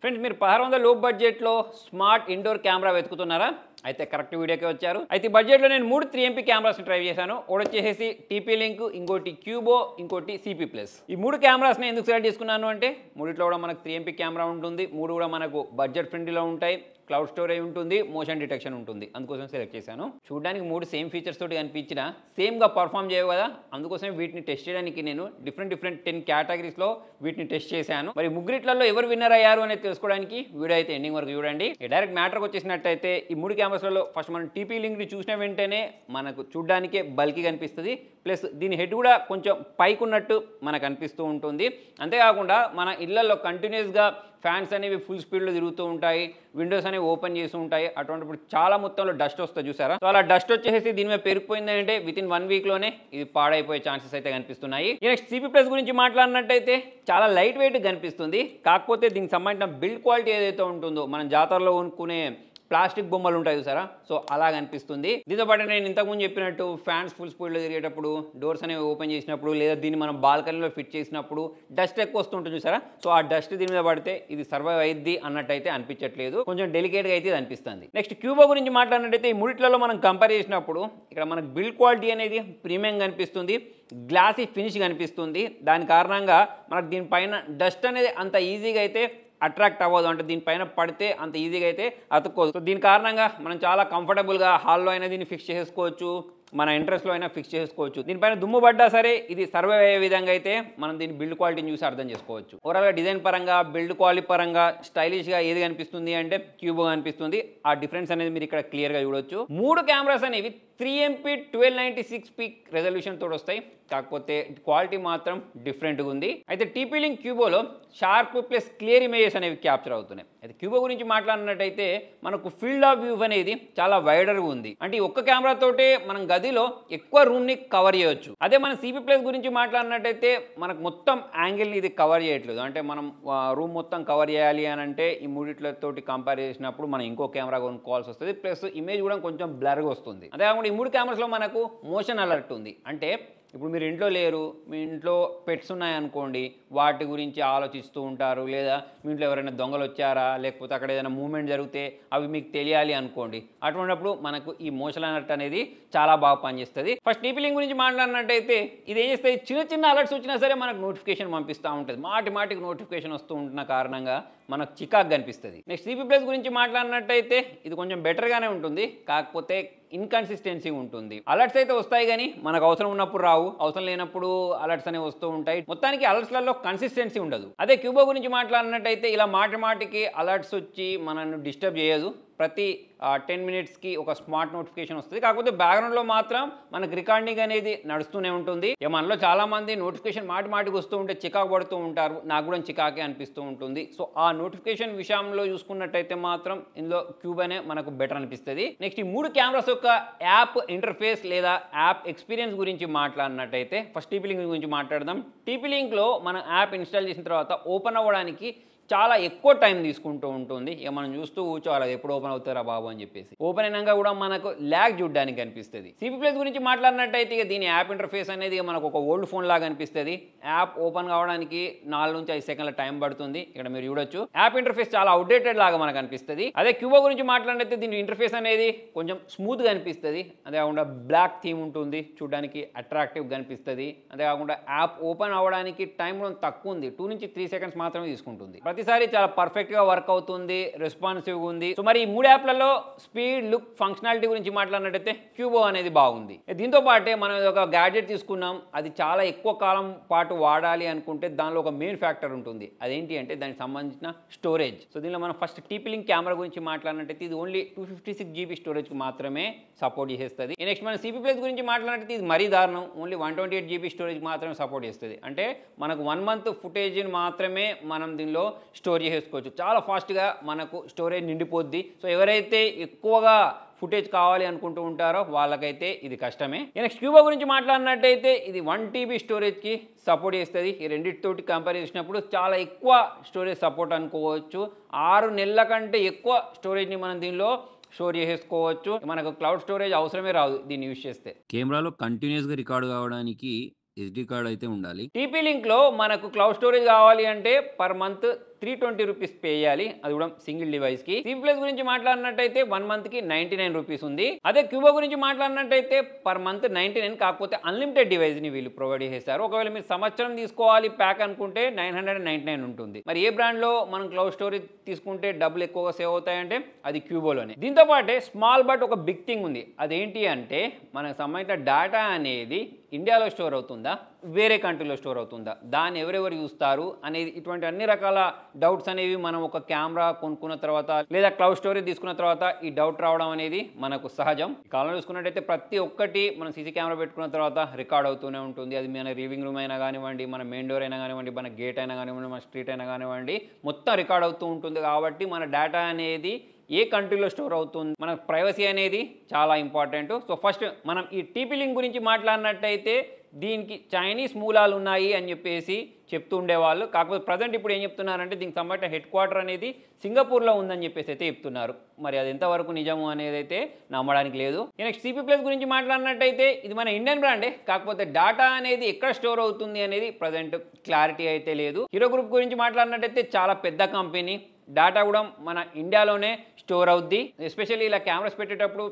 Friends మీరు 1600 లో బడ్జెట్లో స్మార్ట్ ఇండోర్ కెమెరా వెతుకుతున్నారా? అయితే కరెక్ట్ వీడియోకే వచ్చారు. అయితే ఈ బడ్జెట్లో నేను 3 3MP కెమెరాస్ని ట్రై చేశాను. ఒకటి వచ్చేసి TP లింక్, ఇంకోటి క్యూబో, ఇంకోటి CP+. ఈ 3 కెమెరాస్ని ఎందుకు సెలెక్ట్ చేసుకున్నాను అంటే మూడిట్లో కూడా మనకు 3MP కెమెరా ఉంటుంది, 3 కూడా మనకు బడ్జెట్ ఫ్రెండ్లీలో ఉంటాయి, క్లౌడ్ స్టోరేజ్ ఉంటుంది, మోషన్ డిటెక్షన్ ఉంటుంది. అందుకోసం సెలెక్ట్ చేశాను. చూడడానికి 3 సేమ్ ఫీచర్స్ తోటి కనిపించిన సేమ్గా పర్ఫామ్ చేయవు కదా, అందుకోసం వీటిని టెస్ట్ చేయడానికి నేను డిఫరెంట్ 10 కేటగిరీస్లో వీటిని టెస్ట్ చేశాను. మరి ముగ్గురిట్లలో ఎవరు విన్నర్ అయ్యారు అనేది తెలుసుకోవడానికి వీడియో అయితే ఎండింగ్ వరకు చూడండి. డైరెక్ట్ మ్యాటర్కి వచ్చేసినట్టయితే ఈ 3 కెమెరాస్లలో ఫస్ట్ మనం TP లింక్ని చూసిన వెంటనే మనకు చూడడానికే బల్కీ కనిపిస్తుంది, ప్లస్ దీని హెడ్ కూడా కొంచెం పైకి ఉన్నట్టు మనకు అనిపిస్తూ ఉంటుంది. అంతేకాకుండా మన ఇళ్లలో కంటిన్యూస్గా ఫ్యాన్స్ అనేవి ఫుల్ స్పీడ్లో తిరుగుతూ ఉంటాయి, విండోస్ అనేవి ఓపెన్ చేస్తూ ఉంటాయి. అటువంటిప్పుడు చాలా మొత్తంలో డస్ట్ వస్తుంది చూసారా. సో అలా డస్ట్ వచ్చేసి దీని మీద పెరిగిపోయింది అంటే వితిన్ 1 వీక్లోనే ఇది పాడైపోయే ఛాన్సెస్ అయితే కనిపిస్తున్నాయి. నెక్స్ట్ CP+ గురించి మాట్లాడినట్టయితే చాలా లైట్ వెయిట్ కనిపిస్తుంది. కాకపోతే దీనికి సంబంధించిన బిల్డ్ క్వాలిటీ ఏదైతే ఉంటుందో మనం జాతరలో కొనుక్కునే ప్లాస్టిక్ బొమ్మలు ఉంటాయి చూసారా, సో అలా కనిపిస్తుంది. దీంతో పాటు నేను ఇంతకుముందు చెప్పినట్టు ఫ్యాన్స్ ఫుల్ స్పీడ్లో తిరిగేటప్పుడు, డోర్స్ అనేవి ఓపెన్ చేసినప్పుడు, లేదా దీన్ని మనం బాల్కనీలో ఫిట్ చేసినప్పుడు డస్ట్ ఎక్కువ వస్తుంటుంది చూసారా. సో ఆ డస్ట్ దీని మీద పడితే ఇది సర్వైవ్ అయ్యిద్ది అన్నట్టయితే అనిపించట్లేదు, కొంచెం డెలికేట్గా అయితే ఇది అనిపిస్తుంది. నెక్స్ట్ క్యూబో గురించి మాట్లాడినట్టయితే ఈ మూడిట్లలో మనం కంపేర్ చేసినప్పుడు ఇక్కడ మనకు బిల్డ్ క్వాలిటీ అనేది ప్రీమియం కనిపిస్తుంది, గ్లాసీ ఫినిష్ కనిపిస్తుంది. దాని కారణంగా మనకు దీనిపైన డస్ట్ అనేది అంత ఈజీగా అయితే అట్రాక్ట్ అవ్వదు, అంటే దీనిపైన పడితే అంత ఈజీగా అయితే అతుక్కోదు. సో దీని కారణంగా మనం చాలా కంఫర్టబుల్గా హాల్లో అయినా దీన్ని ఫిక్స్ చేసుకోవచ్చు, మన ఇంట్రెస్ట్లో అయినా ఫిక్స్ చేసుకోవచ్చు. దీనిపైన దుమ్ము పడ్డా సరే ఇది సర్వైవ్ అయ్యే విధంగా అయితే మనం దీని బిల్డ్ క్వాలిటీని చూసి అర్థం చేసుకోవచ్చు. ఓవరాల్గా డిజైన్ పరంగా, బిల్డ్ క్వాలిటీ పరంగా స్టైలిష్గా ఏది కనిపిస్తుంది అంటే క్యూబో కనిపిస్తుంది. ఆ డిఫరెన్స్ అనేది మీరు ఇక్కడ క్లియర్గా చూడొచ్చు. 3 కెమెరాస్ అనేవి 3MP 1296p రెజల్యూషన్ తోటి వస్తాయి, కాకపోతే క్వాలిటీ మాత్రం డిఫరెంట్గా ఉంది. అయితే TP లింక్ క్యూబోలో షార్ప్ ప్లస్ క్లియర్ ఇమేజెస్ అనేవి క్యాప్చర్ అవుతున్నాయి. అయితే క్యూబో గురించి మాట్లాడినట్టయితే మనకు ఫీల్డ్ ఆఫ్ వ్యూ అనేది చాలా వైడర్గా ఉంది, అంటే ఈ ఒక్క కెమెరాతోటే మనం గదిలో ఎక్కువ రూమ్ని కవర్ చేయొచ్చు. అదే మన CP+ గురించి మాట్లాడినట్టయితే మనకు మొత్తం యాంగిల్ని ఇది కవర్ చేయట్లేదు, అంటే మనం రూమ్ మొత్తం కవర్ చేయాలి అని అంటే ఈ మూడిట్లతోటి కంపేర్ చేసినప్పుడు మనం ఇంకో కెమెరా కొనుక్కోవాల్సి వస్తుంది, ప్లస్ ఇమేజ్ కూడా కొంచెం బ్లర్గా వస్తుంది. అంతేకాకుండా ఈ 3 కెమెరాస్లో మనకు మోషన్ అలర్ట్ ఉంది, అంటే ఇప్పుడు మీరు ఇంట్లో లేరు, మీ ఇంట్లో పెట్స్ ఉన్నాయనుకోండి, వాటి గురించి ఆలోచిస్తూ ఉంటారు, లేదా మీ ఇంట్లో ఎవరైనా దొంగలు వచ్చారా, లేకపోతే అక్కడ ఏదైనా మూవ్మెంట్ జరిగితే అవి మీకు తెలియాలి అనుకోండి. అటువంటిప్పుడు మనకు ఈ మోషన్ అలర్ట్ అనేది చాలా బాగా పనిచేస్తుంది. ఫస్ట్ TP లింక్ గురించి మాట్లాడినట్టయితే ఇది ఏం చేస్తుంది, చిన్న అలర్ట్స్ వచ్చినా సరే మనకు నోటిఫికేషన్ పంపిస్తూ ఉంటుంది, మాటికి నోటిఫికేషన్ వస్తూ ఉంటున్న కారణంగా మనకు చికాకు కనిపిస్తుంది. నెక్స్ట్ CP+ గురించి మాట్లాడినట్టయితే ఇది కొంచెం బెటర్గానే ఉంటుంది, కాకపోతే ఇన్కన్సిస్టెన్సీ ఉంటుంది. అలర్ట్స్ అయితే వస్తాయి కానీ మనకు అవసరం ఉన్నప్పుడు రావు, అవసరం లేనప్పుడు అలర్ట్స్ అనేవి వస్తూ ఉంటాయి. మొత్తానికి అలర్ట్స్లలో కన్సిస్టెన్సీ ఉండదు. అదే క్యూబో గురించి మాట్లాడినట్టయితే ఇలా మాటికి అలర్ట్స్ వచ్చి మనల్ని డిస్టర్బ్ చేయదు. ప్రతి 10 మినిట్స్కి ఒక స్మార్ట్ నోటిఫికేషన్ వస్తుంది, కాకపోతే బ్యాక్గ్రౌండ్లో మాత్రం మనకు రికార్డింగ్ అనేది నడుస్తూనే ఉంటుంది. మనలో చాలామంది నోటిఫికేషన్ మాటికి వస్తూ ఉంటే చికాకు పడుతూ ఉంటారు, నాకు కూడా చికాకే అనిపిస్తూ ఉంటుంది. సో ఆ నోటిఫికేషన్ విషయంలో చూసుకున్నట్టయితే మాత్రం ఇందులో క్యూబోనే మనకు బెటర్ అనిపిస్తుంది. నెక్స్ట్ ఈ 3 కెమెరాస్ యొక్క యాప్ ఇంటర్ఫేస్ లేదా యాప్ ఎక్స్పీరియన్స్ గురించి మాట్లాడినట్టయితే ఫస్ట్ TP లింక్ గురించి మాట్లాడదాం. TP లింక్లో మనం యాప్ ఇన్స్టాల్ చేసిన తర్వాత ఓపెన్ అవ్వడానికి చాలా ఎక్కువ టైం తీసుకుంటూ ఉంటుంది. మనం చూస్తూ కూర్చోవాలి ఎప్పుడు ఓపెన్ అవుతారా బాబు అని చెప్పేసి. ఓపెన్ అయినాక కూడా మనకు ల్యాగ్ చూడడానికి కనిపిస్తుంది. CP+ గురించి మాట్లాడినట్టయితే దీని యాప్ ఇంటర్ఫేస్ అనేది మనకు ఒక ఓల్డ్ ఫోన్ లాగా అనిపిస్తుంది. యాప్ ఓపెన్ కావడానికి 4 నుంచి 5 సెకండ్ల టైం పడుతుంది. ఇక్కడ మీరు చూడొచ్చు యాప్ ఇంటర్ఫేస్ చాలా అవుట్డేటెడ్ లాగా మనకు అనిపిస్తుంది. అదే క్యూబో గురించి మాట్లాడినట్టయితే దీని ఇంటర్ఫేస్ అనేది కొంచెం స్మూత్గా అనిపిస్తుంది. అంతేకాకుండా బ్లాక్ థీమ్ ఉంటుంది, చూడడానికి అట్రాక్టివ్గా కనిపిస్తుంది. అంతేకాకుండా యాప్ ఓపెన్ అవ్వడానికి టైం కూడా తక్కువ ఉంది, 2 నుంచి 3 సెకండ్స్ మాత్రమే తీసుకుంటుంది. ప్రతిసారి చాలా పర్ఫెక్ట్గా వర్క్ అవుతుంది, రెస్పాన్సివ్గా ఉంది. సో మరి ఈ 3 యాప్లలో స్పీడ్, లుక్, ఫంక్షనాలిటీ గురించి మాట్లాడినట్టయితే క్యూబో అనేది బాగుంది. దీంతో పాటే మనం ఒక గ్యాడ్జెట్ తీసుకున్నాం, అది చాలా ఎక్కువ కాలం పాటు వాడాలి అనుకుంటే దానిలో ఒక మెయిన్ ఫ్యాక్టర్ ఉంటుంది. అదేంటి అంటే దానికి సంబంధించిన స్టోరేజ్. సో దీనిలో మనం ఫస్ట్ TP లింక్ కెమెరా గురించి మాట్లాడినట్టయితే ఇది ఓన్లీ 256GB స్టోరేజ్కి మాత్రమే సపోర్ట్ చేస్తుంది. నెక్స్ట్ మనం CP+ గురించి మాట్లాడినట్టయితే ఇది మరీ దారుణం, ఓన్లీ 128GB స్టోరేజ్ మాత్రమే సపోర్ట్ చేస్తుంది. అంటే మనకు 1 మంత్ ఫుటేజ్ని మాత్రమే మనం దీనిలో స్టోర్ చేసుకోవచ్చు. చాలా ఫాస్ట్గా మనకు స్టోరేజ్ నిండిపోద్ది. సో ఎవరైతే ఎక్కువగా ఫుటేజ్ కావాలి అనుకుంటూ ఉంటారో వాళ్ళకైతే ఇది కష్టమే. నెక్స్ట్ క్యూబో గురించి మాట్లాడినట్టయితే ఇది 1TB స్టోరేజ్కి సపోర్ట్ చేస్తుంది. ఈ రెండింటితోటి కంపేర్ చేసినప్పుడు చాలా ఎక్కువ స్టోరేజ్ సపోర్ట్ అనుకోవచ్చు. 6 నెలల కంటే ఎక్కువ స్టోరేజ్ని మనం దీనిలో స్టోర్ చేసుకోవచ్చు. మనకు క్లౌడ్ స్టోరేజ్ అవసరమే రాదు దీన్ని యూజ్ చేస్తే. కెమెరాలో కంటిన్యూస్‌గా రికార్డ్ కావడానికి ఎస్‌డీ కార్డ్ అయితే ఉండాలి. టీపీ లింక్లో మనకు క్లౌడ్ స్టోరేజ్ కావాలి అంటే పర్ మంత్ 320 రూపీస్ పే చేయాలి, అది కూడా సింగిల్ డివైస్కి. సిపి ప్లస్ గురించి మాట్లాడినట్టయితే 1 మంత్కి 99 రూపీస్ ఉంది. అదే క్యూబో గురించి మాట్లాడినట్టయితే పర్ మంత్ 99, కాకపోతే అన్లిమిటెడ్ డివైస్ని వీళ్ళు ప్రొవైడ్ చేస్తారు. ఒకవేళ మీరు సంవత్సరం తీసుకోవాలి ప్యాక్ అనుకుంటే 999 ఉంటుంది. మరి ఏ బ్రాండ్లో మనం క్లౌడ్ స్టోరేజ్ తీసుకుంటే డబ్బులు ఎక్కువగా సేవ్ అవుతాయంటే అది క్యూబోలోనే. దీంతో పాటే స్మాల్ బట్ ఒక బిగ్ థింగ్ ఉంది. అదేంటి అంటే మనకు సంబంధించిన డేటా అనేది ఇండియాలో స్టోర్ అవుతుందా, వేరే కంట్రీలో స్టోర్ అవుతుందా, దాన్ని ఎవరెవరు చూస్తారు అనేది, ఇటువంటి అన్ని రకాల డౌట్స్ అనేవి మనం ఒక కెమెరా కొనుక్కున్న తర్వాత లేదా క్లౌడ్ స్టోరేజ్ తీసుకున్న తర్వాత ఈ డౌట్ రావడం అనేది మనకు సహజం. ఈ కాలంలో చూసుకున్నట్టయితే ప్రతి ఒక్కటి మనం సీసీ కెమెరా పెట్టుకున్న తర్వాత రికార్డ్ అవుతూనే ఉంటుంది. అది మన లివింగ్ రూమ్ అయినా కానివ్వండి, మన మెయిన్ డోర్ అయినా కానివ్వండి, మన గేట్ అయినా కానివ్వండి, మన స్ట్రీట్ అయినా కానివ్వండి, మొత్తం రికార్డ్ అవుతూ ఉంటుంది. కాబట్టి మన డేటా అనేది ఏ కంట్రీలో స్టోర్ అవుతుంది, మన ప్రైవసీ అనేది చాలా ఇంపార్టెంట్. సో ఫస్ట్ మనం ఈ టీపీ లింక్ గురించి మాట్లాడినట్టయితే దీనికి చైనీస్ మూలాలు ఉన్నాయి అని చెప్పేసి చెప్తూ ఉండేవాళ్ళు. కాకపోతే ప్రజెంట్ ఇప్పుడు ఏం చెప్తున్నారంటే దీనికి సంబంధించిన హెడ్ క్వార్టర్ అనేది సింగపూర్లో ఉందని చెప్పేసి అయితే చెప్తున్నారు. మరి అది ఎంతవరకు నిజము అనేది అయితే నమ్మడానికి లేదు. నెక్స్ట్ సిపి ప్లస్ గురించి మాట్లాడినట్టయితే ఇది మన ఇండియన్ బ్రాండే, కాకపోతే డేటా అనేది ఎక్కడ స్టోర్ అవుతుంది అనేది ప్రజెంట్ క్లారిటీ అయితే లేదు. హీరో గ్రూప్ గురించి మాట్లాడినట్టయితే చాలా పెద్ద కంపెనీ, డేటా కూడా మన ఇండియాలోనే స్టోర్ అవుద్ది. ఎస్పెషల్లీ ఇలా కెమెరాస్ పెట్టేటప్పుడు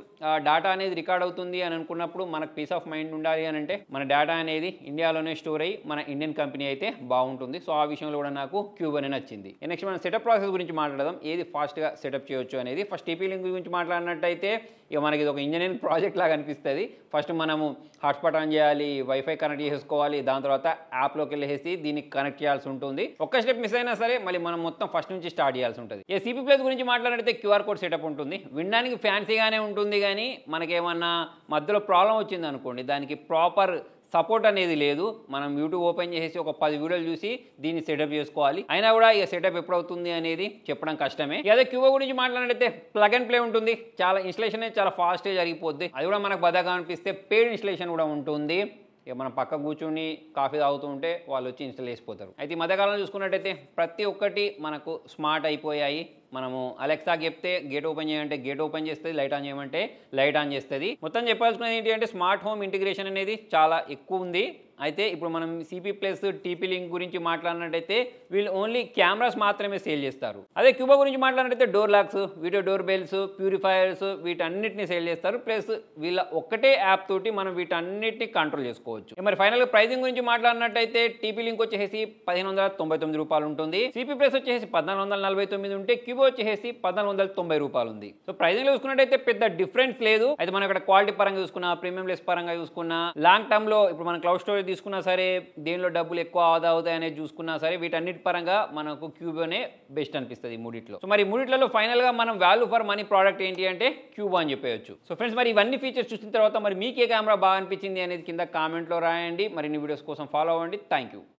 డేటా అనేది రికార్డ్ అవుతుంది అని అనుకున్నప్పుడు మనకు పీస్ ఆఫ్ మైండ్ ఉండాలి అని అంటే మన డేటా అనేది ఇండియాలోనే స్టోర్ అయ్యి మన ఇండియన్ కంపెనీ అయితే బాగుంటుంది. సో ఆ విషయంలో కూడా నాకు క్యూబ్ అనే నచ్చింది. నెక్స్ట్ మనం సెటప్ ప్రాసెస్ గురించి మాట్లాడదాం, ఏది ఫాస్ట్గా సెటప్ చేయొచ్చు అనేది. ఫస్ట్ టీపీ లింక్ గురించి మాట్లాడినట్టయితే ఇక మనకి ఇది ఒక ఇంజనీరింగ్ ప్రాజెక్ట్ లాగా అనిపిస్తుంది. ఫస్ట్ మనము హాట్స్పాట్ ఆన్ చేయాలి, వైఫై కనెక్ట్ చేసుకోవాలి, దాని తర్వాత యాప్లోకి వెళ్ళేసి దీనికి కనెక్ట్ చేయాల్సి ఉంటుంది. ఒక్క స్టెప్ మిస్ అయినా సరే మళ్ళీ మనం మొత్తం ఫస్ట్ నుంచి స్టార్ట్ చేయాల్సి ఉంటుంది. ఈ సిపి ప్లస్ గురించి మాట్లాడితే క్యూఆర్ కోడ్ సెటప్ ఉంటుంది. వినడానికి ఫ్యాన్సీగానే ఉంటుంది, కానీ మనకేమన్నా మధ్యలో ప్రాబ్లం వచ్చింది అనుకోండి, దానికి ప్రాపర్ సపోర్ట్ అనేది లేదు. మనం యూట్యూబ్ ఓపెన్ చేసి ఒక 10 వీడియోలు చూసి దీన్ని సెటప్ చేసుకోవాలి. అయినా కూడా ఇక సెటప్ ఎప్పుడవుతుంది అనేది చెప్పడం కష్టమే. అదే క్యూబో గురించి మాట్లాడితే ప్లగ్ అండ్ ప్లే ఉంటుంది. చాలా ఇన్స్టలేషన్ అనేది చాలా ఫాస్ట్గా జరిగిపోద్ది. అది కూడా మనకు బద్దగా అనిపిస్తే పెయిడ్ ఇన్స్టలేషన్ కూడా ఉంటుంది. ఇక మనం పక్క కూర్చొని కాఫీ తాగుతూ ఉంటే వాళ్ళు వచ్చి ఇన్స్టాల్ చేసిపోతారు. అయితే ఈ మధ్యకాలంలో చూసుకున్నట్టయితే ప్రతి ఒక్కటి మనకు స్మార్ట్ అయిపోయాయి. మనము అలెక్సాకి చెప్తే గేట్ ఓపెన్ చేయంటే గేట్ ఓపెన్ చేస్తుంది, లైట్ ఆన్ చేయమంటే లైట్ ఆన్ చేస్తుంది. మొత్తం చెప్పాల్సుకున్నది ఏంటి అంటే స్మార్ట్ హోమ్ ఇంటిగ్రేషన్ అనేది చాలా ఎక్కువ ఉంది. అయితే ఇప్పుడు మనం సిపి ప్లస్ టీపీ లింక్ గురించి మాట్లాడినట్టయితే వీళ్ళు ఓన్లీ కెమెరాస్ మాత్రమే సేల్ చేస్తారు. అదే క్యూబో గురించి మాట్లాడినట్టయితే door locks, video door bells, purifiers వీటన్నిటిని సేల్ చేస్తారు. ప్లస్ వీళ్ళ ఒక్కటే యాప్ తోటి మనం వీటన్నిటిని కంట్రోల్ చేసుకోవచ్చు. మరి ఫైనల్గా ప్రైసింగ్ గురించి మాట్లాడినట్టయితే టీపీ లింక్ వచ్చేసి 1599 రూపాయలు ఉంటుంది. సిపి ప్లస్ వచ్చేసి 1449 ఉంటే క్యూబో వచ్చేసి 1490 రూపాయలు ఉంది. సో ప్రైసింగ్ లో చూసుకున్నట్టయితే పెద్ద డిఫరెన్స్ లేదు. అయితే మనం ఇక్కడ క్వాలిటీ పరంగా చూసుకున్నా, ప్రీమియం లెస్ పరంగా చూసుకున్నా, లాంగ్ టర్మ్ లో ఇప్పుడు మనం క్లౌడ్ స్టోరేజ్ తీసుకున్నా సరే, దేనిలో డబ్బులు ఎక్కువ ఆదా అవుతాయి అనేది చూసుకున్నా సరే, వీటన్నిటి పరంగా మనకు క్యూబోనే బెస్ట్ అనిపిస్తుంది మూడిట్లో. సో మరి మూడిట్లలో ఫైనల్ గా మనం వాల్యూ ఫర్ మనీ ప్రోడక్ట్ ఏంటి అంటే క్యూబో అని చెప్పవచ్చు. సో ఫ్రెండ్స్, మరి ఇవన్నీ ఫీచర్స్ చూసిన తర్వాత మరి మీకు ఏ కెమెరా బాగా అనిపించింది అనేది కింద కామెంట్ లో రాయండి. మరిన్ని వీడియోస్ కోసం ఫాలో అవ్వండి. Thank you.